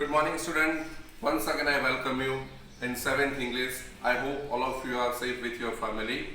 Good morning, student. Once again, I welcome you in 7th English. I hope all of you are safe with your family.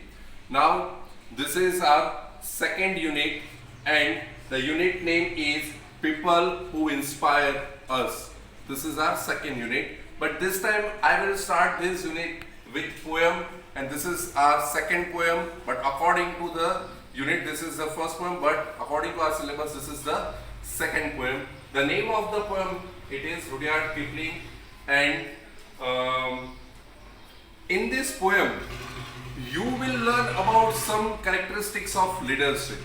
Now, this is our second unit, and the unit name is People Who Inspire Us. This is our second unit, but this time I will start this unit with poem, and this is our second poem. But according to the unit, this is the first poem, but according to our syllabus, this is the second poem. The name of the poem, it is Rudyard Kipling, and in this poem you will learn about some characteristics of leadership.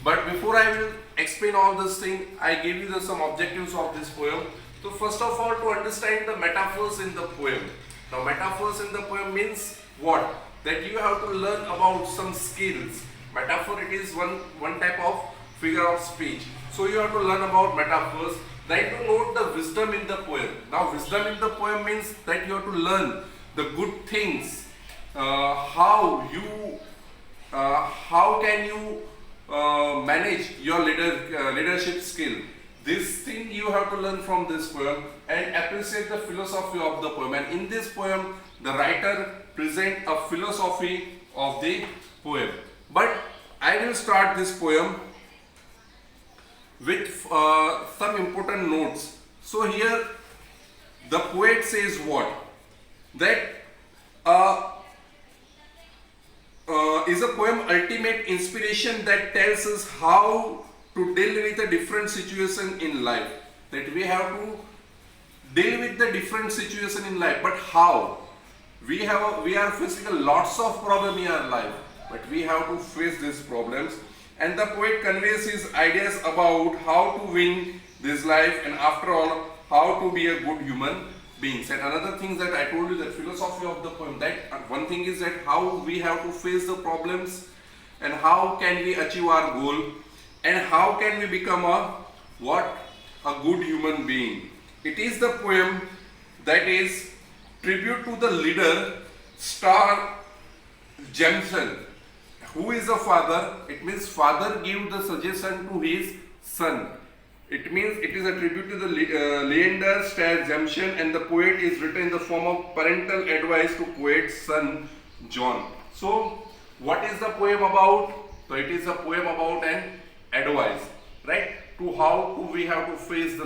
But before I will explain all this thing, I give you some objectives of this poem. So first of all, to understand the metaphors in the poem. Now metaphors in the poem means what? That you have to learn about some skills. Metaphor, it is one type of figure of speech. So you have to learn about metaphors. Then to note the wisdom in the poem. Now wisdom in the poem means that you have to learn the good things. How can you manage your leadership skill. This thing you have to learn from this poem and appreciate the philosophy of the poem. And in this poem, the writer present a philosophy of the poem. But I will start this poem with some important notes. So here the poet says what? That is a poem ultimate inspiration that tells us how to deal with a different situation in life. That we have to deal with the different situation in life, but how? We are facing lots of problems in our life, but we have to face these problems. And the poet conveys his ideas about how to win this life, and after all, how to be a good human being. And another thing that I told you, that philosophy of the poem, that one thing is that how we have to face the problems, and how can we achieve our goal, and how can we become a good human being. It is the poem that is tribute to the leader Star Jameson, who is a father. It means father give the suggestion to his son. It means it is a tribute to the Leander Star Jameson, and the poet is written in the form of parental advice to poet's son John. So what is the poem about? So it is a poem about an advice, right? To how we have to face the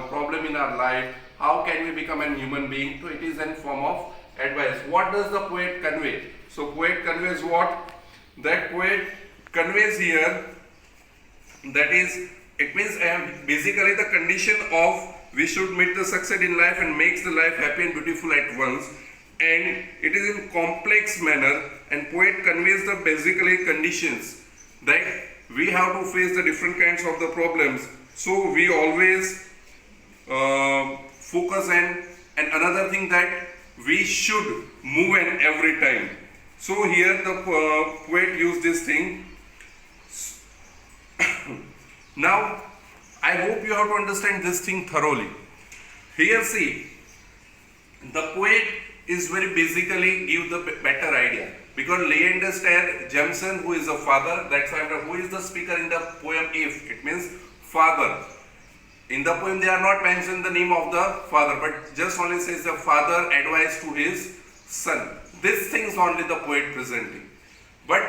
problem in our life, how can we become a human being. So it is in form of advice. What does the poet convey? So poet conveys what? That poet conveys here, that is, it means basically the condition of we should meet the success in life and makes the life happy and beautiful at once, and it is in complex manner, and poet conveys the basically conditions that we have to face the different kinds of the problems. So we always focus and another thing that we should move in every time. So here the poet used this thing. Now I hope you have to understand this thing thoroughly. Here see, the poet is very basically give the better idea, because Leander Star Jameson, who is the father, that's why who is the speaker in the poem. If it means father, in the poem they are not mentioned the name of the father, but just only says the father advice to his son. These things only the poet presenting, but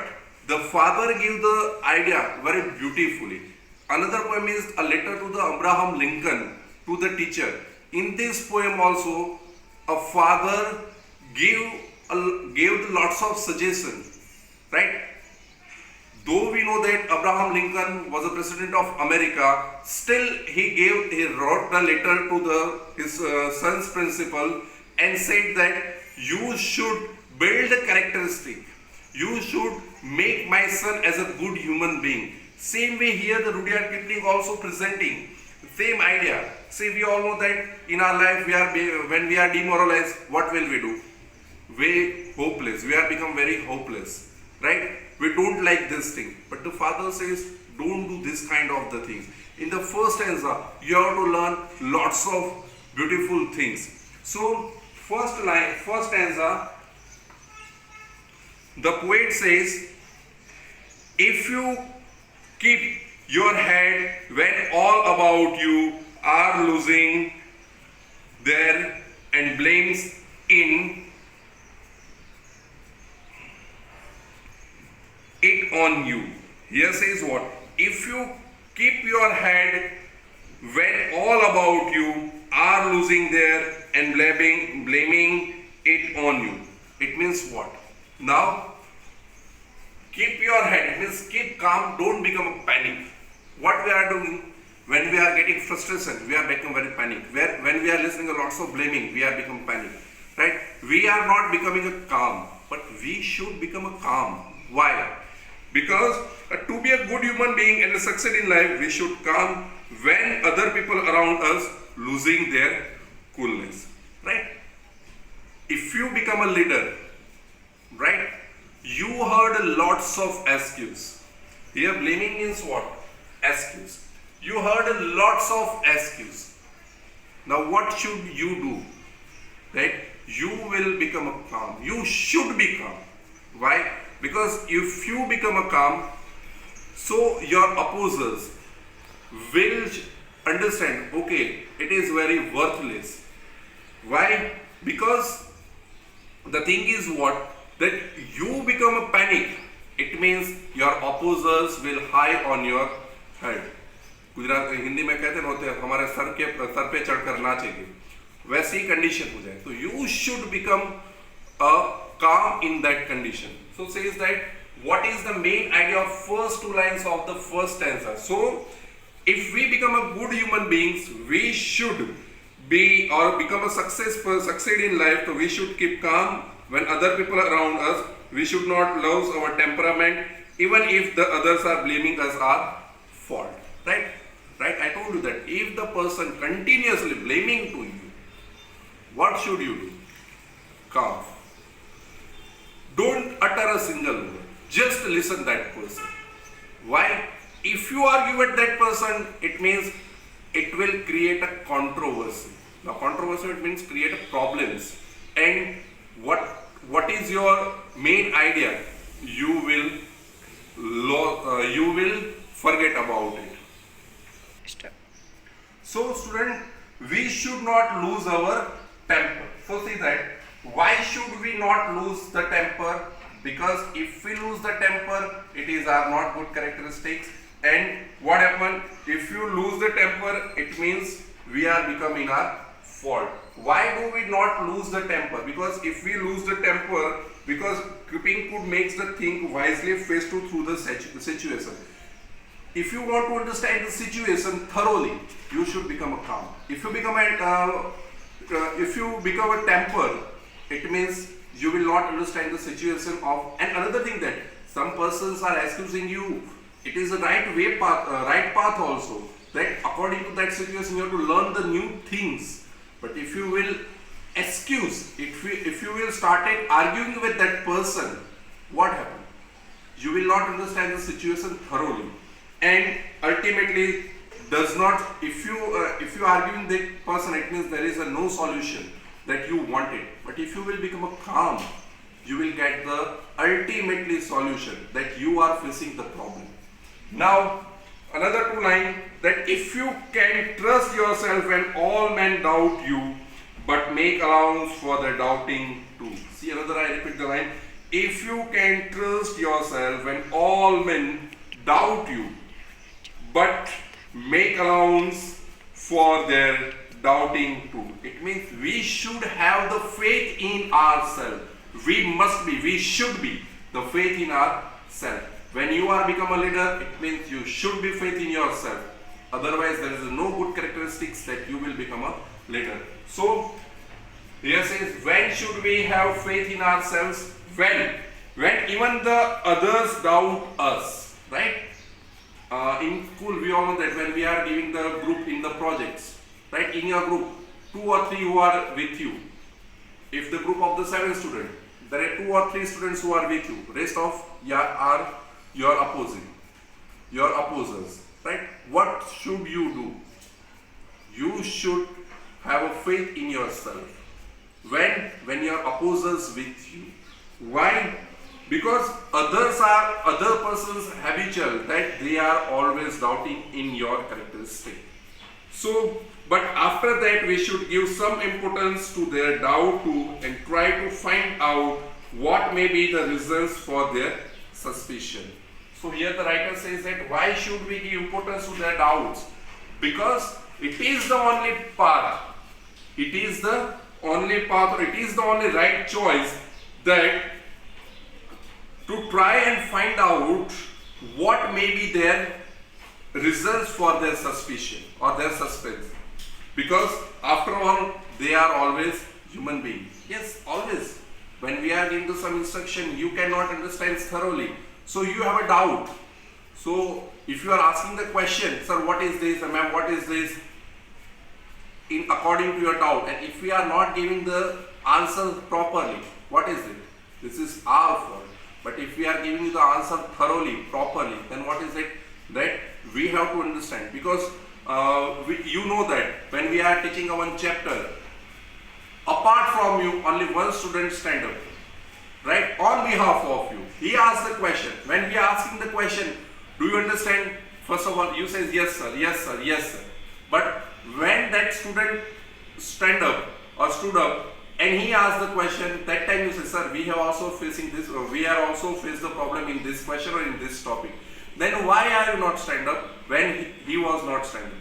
the father give the idea very beautifully. Another poem is a letter to the Abraham Lincoln, to the teacher. In this poem also, a father gave lots of suggestions, right? Though we know that Abraham Lincoln was the president of America, still he wrote the letter to his son's principal and said that you should build a characteristic. You should make my son as a good human being. Same way here the Rudyard Kipling also presenting same idea. See, we all know that in our life when we are demoralized, what will we do? We hopeless. We are become very hopeless, right? We don't like this thing. But the father says, don't do this kind of the things. In the first stanza, you have to learn lots of beautiful things. So first stanza, the poet says, if you keep your head when all about you are losing there and blames in it on you. Here says what? If you keep your head when all about you are losing there and blaming it on you. It means what? Now, keep your head. It means keep calm. Don't become a panic. What we are doing when we are getting frustration, we are become very panic. When we are listening to lots of blaming, we are become panic. Right? We are not becoming a calm, but we should become a calm. Why? Because to be a good human being and succeed in life, we should calm when other people around us losing their coolness. Right? If you become a leader, right? You heard lots of excuses. Here blaming means what? Excuse. You heard lots of excuses. Now what should you do? Right? You will become a calm. You should be calm. Why? Because if you become a calm, so your opposers will understand, okay, it is very worthless. Why? Because the thing is what? That you become a panic. It means your opposers will high on your head. Gujarat Hindi में कहते हैं होते हैं हमारे sir पे चढ़कर नाचेंगे, वैसी condition हो जाए. तो you should become calm in that condition. So says that what is the main idea of first two lines of the first stanza. So if we become a good human beings, we should be or become a succeed in life. So we should keep calm when other people are around us. We should not lose our temperament even if the others are blaming us our fault. Right? Right? I told you that if the person continuously blaming to you, what should you do? Calm. Don't utter a single word. Just listen that person. Why? If you argue with that person, it means it will create a controversy. Now controversy, it means create a problems. And what is your main idea? You will forget about it. So student, we should not lose our temper. So see that, why should we not lose the temper? Because if we lose the temper, it is our not good characteristics. And what happens? If you lose the temper, it means we are becoming our fault. Why do we not lose the temper? Because if we lose the temper, because keeping could makes the thing wisely face through the situation. If you want to understand the situation thoroughly, you should become a calm. If you become a temper, it means you will not understand the situation of. And another thing that some persons are excusing you. It is a right path also. That according to that situation, you have to learn the new things. But if you will excuse, if you will start arguing with that person, what happens? You will not understand the situation thoroughly. And ultimately does not, if you arguing that person, it means there is no solution that you wanted. But if you will become a calm, you will get the ultimately solution that you are facing the problem. Now another two line, that if you can trust yourself when all men doubt you, but make allowance for the doubting too. See another, I repeat the line, if you can trust yourself when all men doubt you, but make allowance for their doubting too. It means we should have the faith in ourselves. We should be the faith in ourselves. When you are become a leader, it means you should be faith in yourself. Otherwise, there is no good characteristics that you will become a leader. So, here says, when should we have faith in ourselves? When even the others doubt us, right? In school, we all know that when we are giving the group in the projects, right? In your group, 2 or 3 who are with you. If the group of the 7 students, there are 2 or 3 students who are with you. Rest of are your opposers, right? What should you do? You should have a faith in yourself when your opposers with you. Why? Because other persons habitual that they are always doubting in your characteristic. So, but after that we should give some importance to their doubt too and try to find out what may be the reasons for their suspicion. So here the writer says that why should we give importance to their doubts? Because it is the only path. It is the only path, or it is the only right choice, that to try and find out what may be their results for their suspicion or their suspense. Because after all, they are always human beings. Yes, always. When we are into some instruction, you cannot understand thoroughly. So you have a doubt. So if you are asking the question, sir, what is this? Ma'am, what is this? In according to your doubt, and if we are not giving the answer properly, what is it? This is our fault. But if we are giving the answer thoroughly, properly, then what is it that we have to understand? Because you know that when we are teaching a one chapter, apart from you, only one student stand up, right? On behalf of you, he asks the question. When we are asking the question, do you understand? First of all, you say yes sir, yes sir, yes sir. But when that student stand up or stood up and he asked the question, that time you say, sir, we have also facing this, or we are also face the problem in this question or in this topic. Then why are you not stand up when he was not stand up?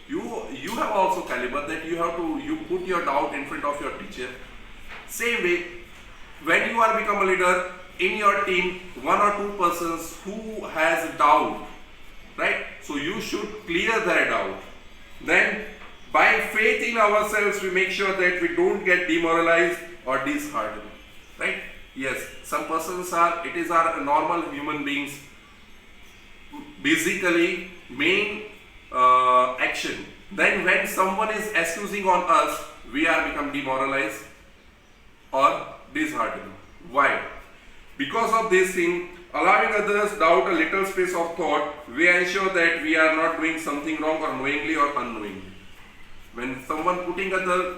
You have also caliber that you put your doubt in front of your teacher. Same way, when you are become a leader in your team, one or two persons who has doubt, right? So you should clear their doubt. Then by faith in ourselves, we make sure that we don't get demoralized or disheartened, right? Yes, some persons are normal human beings, basically main action. Then when someone is excusing on us, we are become demoralized or disheartened. Why? Because of this thing, allowing others doubt a little space of thought, we ensure that we are not doing something wrong or knowingly or unknowingly. When someone putting other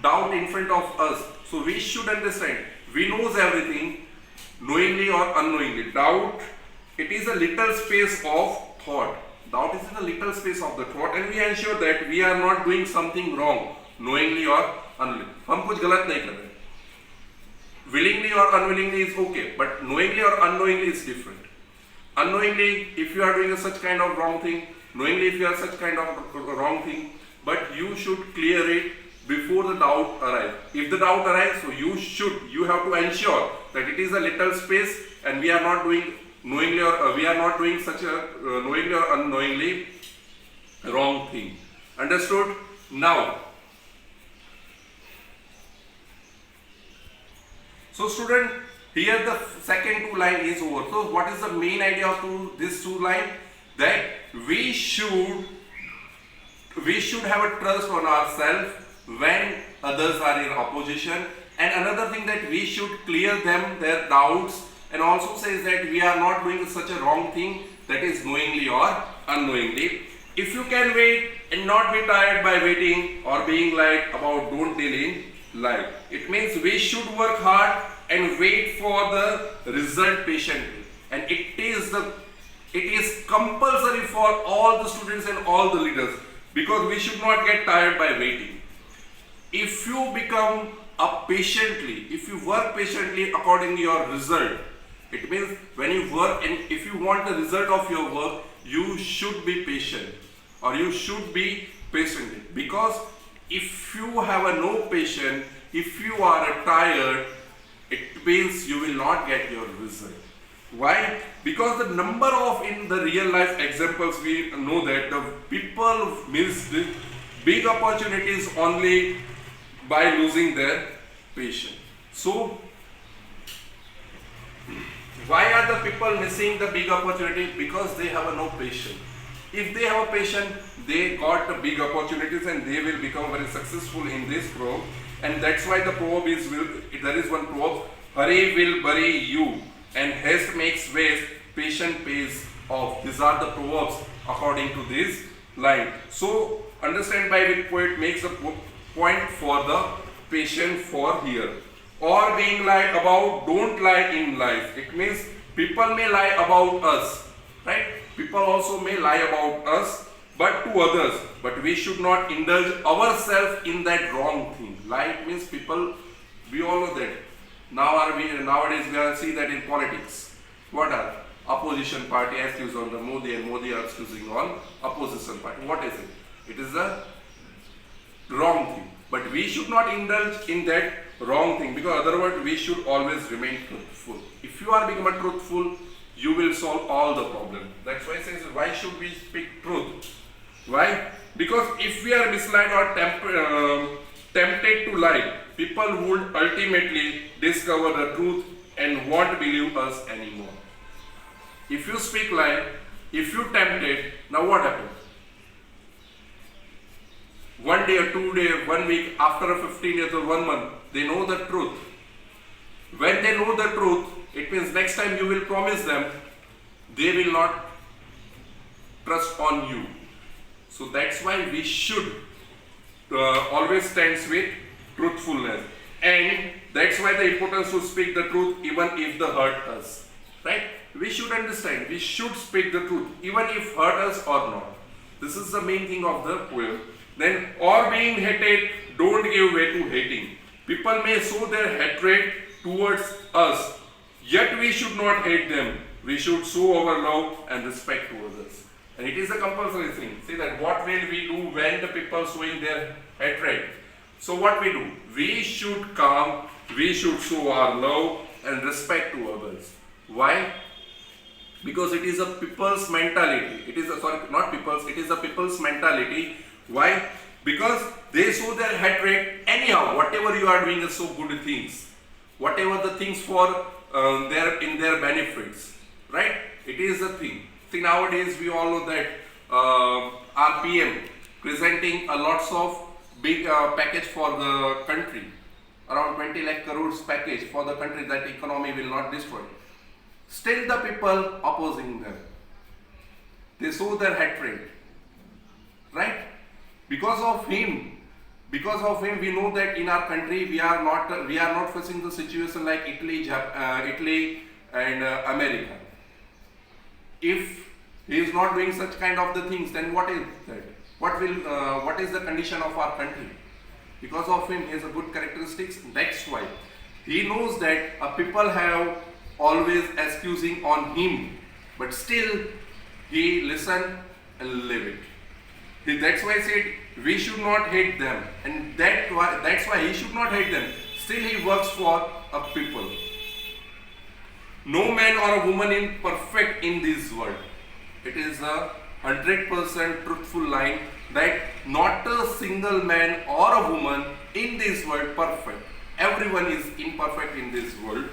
doubt in front of us, so we should understand, we knows everything, knowingly or unknowingly. Doubt, it is a little space of thought. Doubt is in a little space of the thought, and we ensure that we are not doing something wrong, knowingly or unknowingly. हम कुछ गलत नहीं कर रहे. Willingly or unwillingly is okay, but knowingly or unknowingly is different. Unknowingly, if you are doing such kind of wrong thing, knowingly if you are such kind of wrong thing, but you should clear it before the doubt arrives. If the doubt arrives, so you have to ensure that it is a little space and we are not doing knowingly or we are not doing such a knowingly or unknowingly wrong thing. Understood? Now, so student, here the second two line is over. So what is the main idea of this two line? That we should have a trust on ourselves when others are in opposition, and another thing that we should clear them their doubts, and also says that we are not doing such a wrong thing, that is knowingly or unknowingly. If you can wait and not be tired by waiting or being light about don't deal in life, it means we should work hard and wait for the result patiently, and it is compulsory for all the students and all the leaders, because we should not get tired by waiting. If you become if you work patiently according to your result, it means when you work and if you want the result of your work, you should be patient, or you should be patient, because if you have no patience, if you are tired, it means you will not get your result. Why? Because the number of in the real life examples, we know that the people miss the big opportunities only by losing their patience. So why are the people missing the big opportunity? Because they have no patience. If they have a patience, they got the big opportunities and they will become very successful in this proverb. And that's why the proverb is, there is one proverb, hurry will bury you and haste makes waste, patience pays off. These are the proverbs according to this line. So understand by which poet makes a point for the patient for here. Or being lied about, don't lie in life. It means people may lie about us, right? People also may lie about us, but to others. But we should not indulge ourselves in that wrong thing. Like means people, we all know that. Nowadays we are see that in politics. What are opposition party accused on the Modi and Modi are accusing on opposition party. What is it? It is a wrong thing. But we should not indulge in that wrong thing, because otherwise we should always remain truthful. If you are become a truthful, you will solve all the problem. That's why it says, why should we speak truth? Why? Because if we are misled or tempted to lie, people would ultimately discover the truth and won't believe us anymore. If you speak lie, if you tempted, now what happens? One day or 2 days, 1 week, after 15 years or 1 month, they know the truth. When they know the truth, it means next time you will promise them, they will not trust on you. So that's why we should always stand with truthfulness. And that's why the importance to speak the truth even if the hurt us. Right? We should understand, we should speak the truth even if hurt us or not. This is the main thing of the poem. Then, or being hated, don't give way to hating. People may show their hatred towards us, yet we should not hate them. We should show our love and respect to others. And it is a compulsory thing. See that what will we do when the people showing their hatred? So what we do? We should calm, we should show our love and respect to others. Why? Because it is a people's mentality. It is a, sorry, not people's, it is a people's mentality. Why? Because they show their hatred anyhow. Whatever you are doing is so good things. Whatever the things for their benefits. Right? It is a thing. See, nowadays we all know that our PM presenting a lots of big package for the country. Around 20 lakh crores package for the country that economy will not destroy. Still the people opposing them. They show their hatred. Right? Because of him, we know that in our country we are not facing the situation like Italy and America. If he is not doing such kind of the things, then what is that? What is the condition of our country? Because of him, he has a good characteristics. That's why he knows that people have always accusing on him, but still he listen and live it. That's why I said we should not hate them, and that's why he should not hate them. Still he works for a people. No man or a woman is perfect in this world. It is a 100% truthful line that not a single man or a woman in this world perfect. Everyone is imperfect in this world.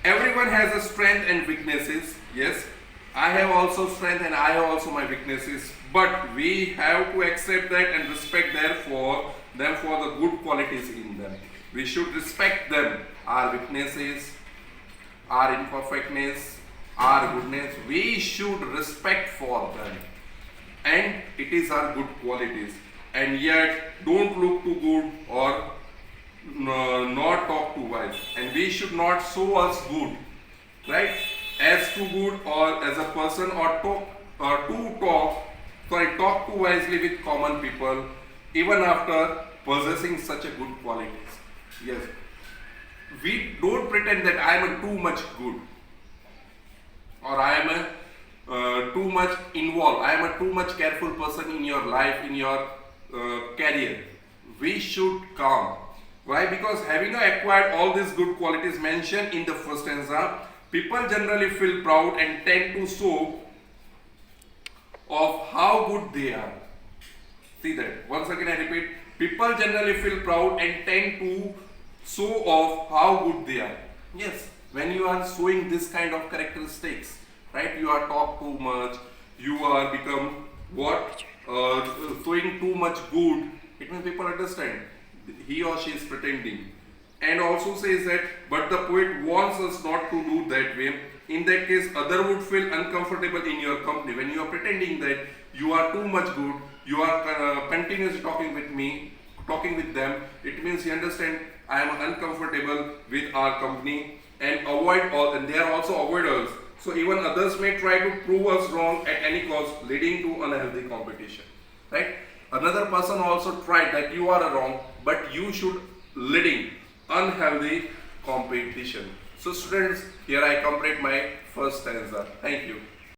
Everyone has a strength and weaknesses. Yes, I have also strength and I have also my weaknesses. But we have to accept that and respect them for the good qualities in them. We should respect them, our weaknesses, our imperfectness, our goodness. We should respect for them. And it is our good qualities. And yet, don't look too good or not talk too wise. And we should not show us good, right? As too good or as a person or talk too wisely with common people, even after possessing such a good qualities. Yes, we don't pretend that I am too much good, or I am too much involved. I am a too much careful person in your life, in your career. We should calm. Why? Because having acquired all these good qualities mentioned in the first stanza, people generally feel proud and tend to show of how good they are. See that. Once again I repeat, people generally feel proud and tend to show off how good they are. Yes, when you are showing this kind of characteristics, right? You are talk too much, you are become what? Showing too much good. It means people understand he or she is pretending. And also says that, but the poet wants us not to do that way. In that case, other would feel uncomfortable in your company. When you are pretending that you are too much good, you are continuously talking with them, it means you understand I am uncomfortable with our company and avoid all, and they are also avoiders. So even others may try to prove us wrong at any cost, leading to unhealthy competition. Right? Another person also tried that you are wrong, but you should leading unhealthy competition. So students, here I complete my first stanza. Thank you.